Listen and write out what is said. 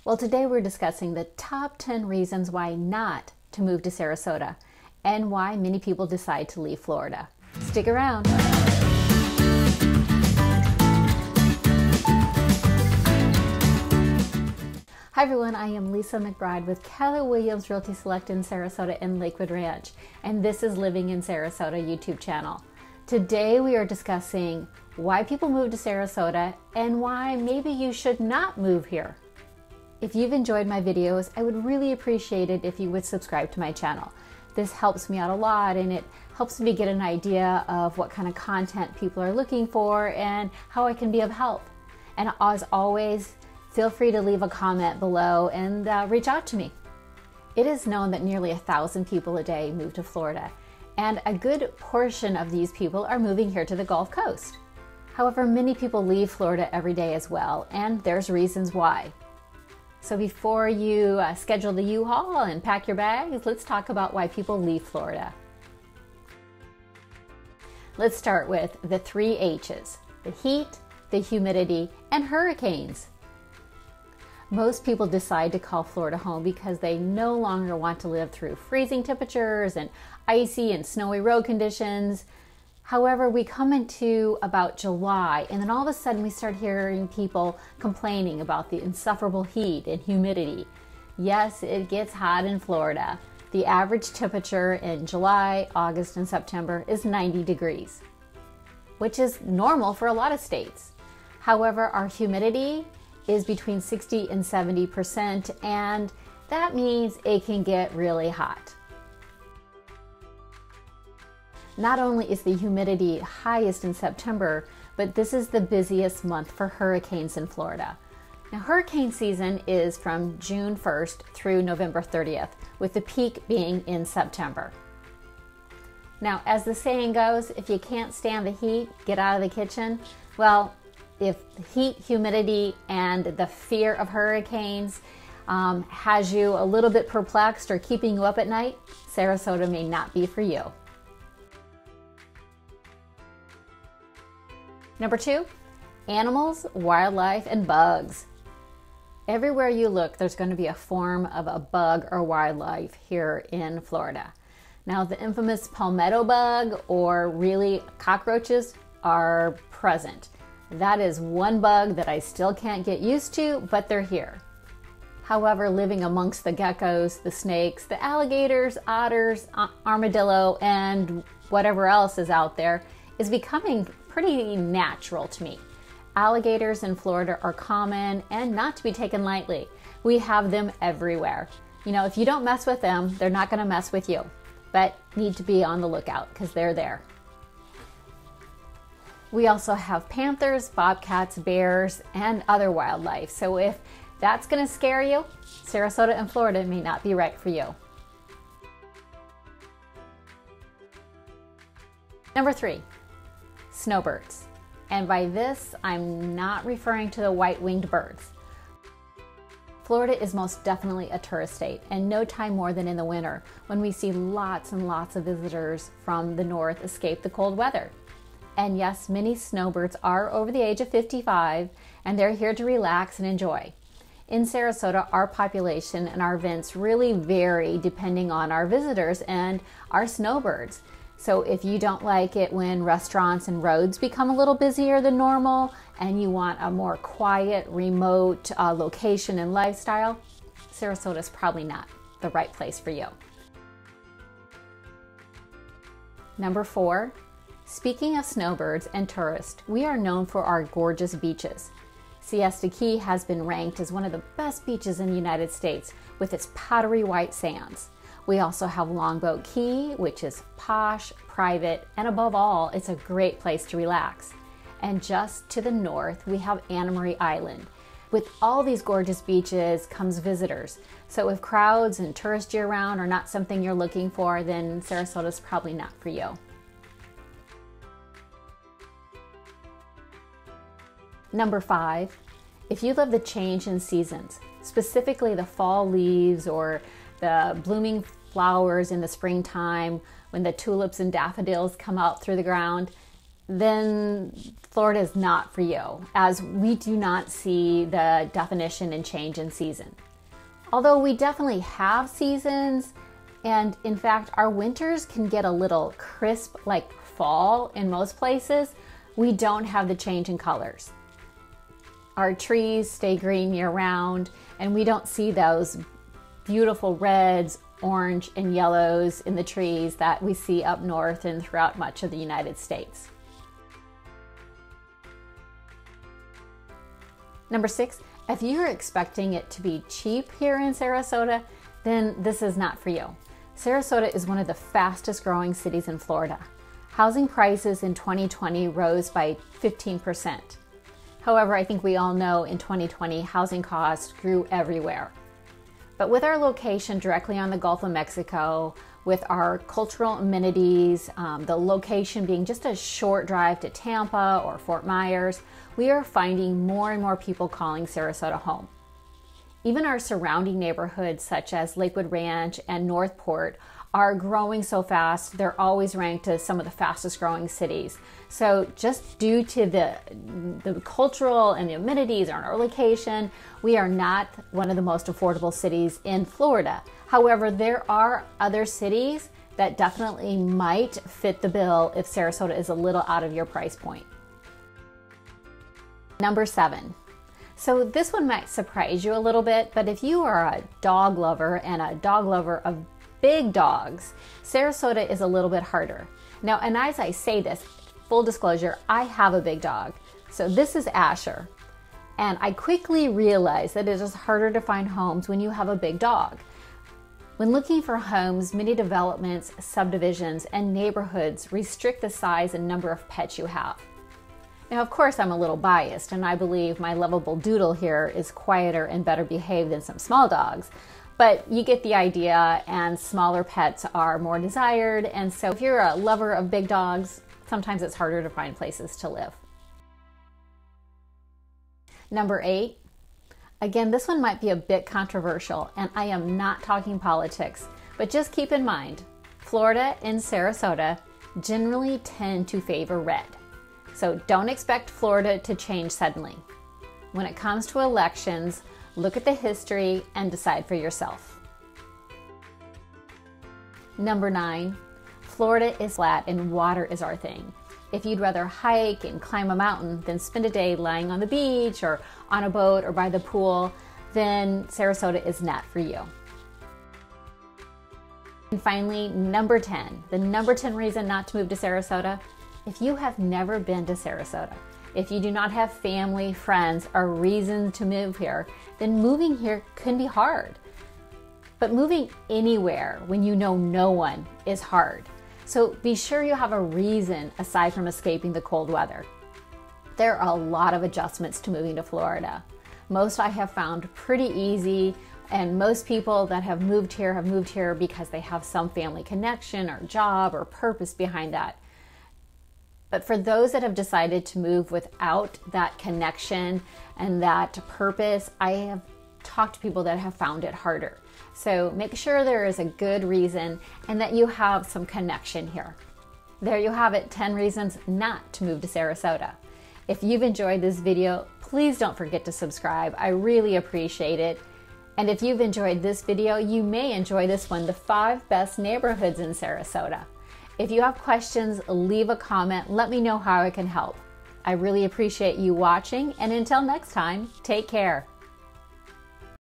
Well, today we're discussing the top 10 reasons why not to move to Sarasota and why many people decide to leave Florida. Stick around. Hi everyone, I am Lisa McBride with Keller Williams Realty Select in Sarasota and Lakewood Ranch, and this is Living in Sarasota YouTube channel. Today we are discussing why people move to Sarasota and why maybe you should not move here. If you've enjoyed my videos, I would really appreciate it if you would subscribe to my channel. This helps me out a lot and it helps me get an idea of what kind of content people are looking for and how I can be of help. And as always, feel free to leave a comment below and reach out to me. It is known that nearly 1,000 people a day move to Florida, and a good portion of these people are moving here to the Gulf Coast. However, many people leave Florida every day as well, and there's reasons why. So before you schedule the U-Haul and pack your bags, let's talk about why people leave Florida. Let's start with the 3 H's: the heat, the humidity, and hurricanes. Most people decide to call Florida home because they no longer want to live through freezing temperatures and icy and snowy road conditions. However, we come into about July and then all of a sudden we start hearing people complaining about the insufferable heat and humidity. Yes, it gets hot in Florida. The average temperature in July, August, and September is 90 degrees, which is normal for a lot of states. However, our humidity is between 60 and 70%, and that means it can get really hot. Not only is the humidity highest in September, but this is the busiest month for hurricanes in Florida. Now, hurricane season is from June 1st through November 30th, with the peak being in September. Now, as the saying goes, if you can't stand the heat, get out of the kitchen. Well, if the heat, humidity, and the fear of hurricanes has you a little bit perplexed or keeping you up at night, Sarasota may not be for you. Number 2, animals, wildlife, and bugs. Everywhere you look, there's going to be a form of a bug or wildlife here in Florida. Now, the infamous palmetto bug or really cockroaches are present. That is one bug that I still can't get used to, but they're here. However, living amongst the geckos, the snakes, the alligators, otters, armadillo, and whatever else is out there is becoming pretty natural to me. Alligators in Florida are common and not to be taken lightly. We have them everywhere. You know, if you don't mess with them, they're not going to mess with you, but need to be on the lookout because they're there. We also have panthers, bobcats, bears, and other wildlife. So if that's going to scare you, Sarasota and Florida may not be right for you. Number 3, snowbirds. And by this, I'm not referring to the white-winged birds. Florida is most definitely a tourist state, and no time more than in the winter when we see lots and lots of visitors from the north escape the cold weather. And yes, many snowbirds are over the age of 55, and they're here to relax and enjoy. In Sarasota, our population and our events really vary depending on our visitors and our snowbirds. So if you don't like it when restaurants and roads become a little busier than normal and you want a more quiet, remote location and lifestyle, Sarasota is probably not the right place for you. Number 4, speaking of snowbirds and tourists, we are known for our gorgeous beaches. Siesta Key has been ranked as one of the best beaches in the United States with its powdery white sands. We also have Longboat Key, which is posh, private, and above all, it's a great place to relax. And just to the north, we have Anna Marie Island. With all these gorgeous beaches comes visitors. So if crowds and tourists year-round are not something you're looking for, then Sarasota is probably not for you. Number 5, if you love the change in seasons, specifically the fall leaves or the blooming flowers in the springtime when the tulips and daffodils come out through the ground, then Florida is not for you, as we do not see the definition and change in season. Although we definitely have seasons, and in fact, our winters can get a little crisp like fall in most places, we don't have the change in colors. Our trees stay green year round, and we don't see those beautiful reds, orange, and yellows in the trees that we see up north and throughout much of the United States. Number 6, if you're expecting it to be cheap here in Sarasota, then this is not for you. Sarasota is one of the fastest growing cities in Florida. Housing prices in 2020 rose by 15%. However, I think we all know in 2020, housing costs grew everywhere. But with our location directly on the Gulf of Mexico, with our cultural amenities, the location being just a short drive to Tampa or Fort Myers, we are finding more and more people calling Sarasota home. Even our surrounding neighborhoods such as Lakewood Ranch and Northport are growing so fast, they're always ranked as some of the fastest growing cities. So just due to the cultural and the amenities on our location, we are not one of the most affordable cities in Florida. However, there are other cities that definitely might fit the bill if Sarasota is a little out of your price point. Number 7. So this one might surprise you a little bit, but if you are a dog lover and a dog lover of big dogs, Sarasota is a little bit harder. Now, and as I say this, full disclosure, I have a big dog. So this is Asher. And I quickly realized that it is harder to find homes when you have a big dog. When looking for homes, many developments, subdivisions, and neighborhoods restrict the size and number of pets you have. Now, of course, I'm a little biased, and I believe my lovable doodle here is quieter and better behaved than some small dogs. But you get the idea, and smaller pets are more desired. And so if you're a lover of big dogs, sometimes it's harder to find places to live. Number 8. Again, this one might be a bit controversial, and I am not talking politics, but just keep in mind, Florida and Sarasota generally tend to favor red. So don't expect Florida to change suddenly. When it comes to elections, look at the history and decide for yourself. Number 9, Florida is flat and water is our thing. If you'd rather hike and climb a mountain than spend a day lying on the beach or on a boat or by the pool, then Sarasota is not for you. And finally, number 10, the number 10 reason not to move to Sarasota. If you have never been to Sarasota, if you do not have family, friends, or reason to move here, then moving here can be hard. But moving anywhere when you know no one is hard. So be sure you have a reason aside from escaping the cold weather. There are a lot of adjustments to moving to Florida. Most I have found pretty easy, and most people that have moved here because they have some family connection or job or purpose behind that. But for those that have decided to move without that connection and that purpose, I have talked to people that have found it harder. So make sure there is a good reason and that you have some connection here. There you have it, 10 reasons not to move to Sarasota. If you've enjoyed this video, please don't forget to subscribe. I really appreciate it. And if you've enjoyed this video, you may enjoy this one, the 5 best neighborhoods in Sarasota. If you have questions, leave a comment. Let me know how I can help. I really appreciate you watching, and until next time, take care.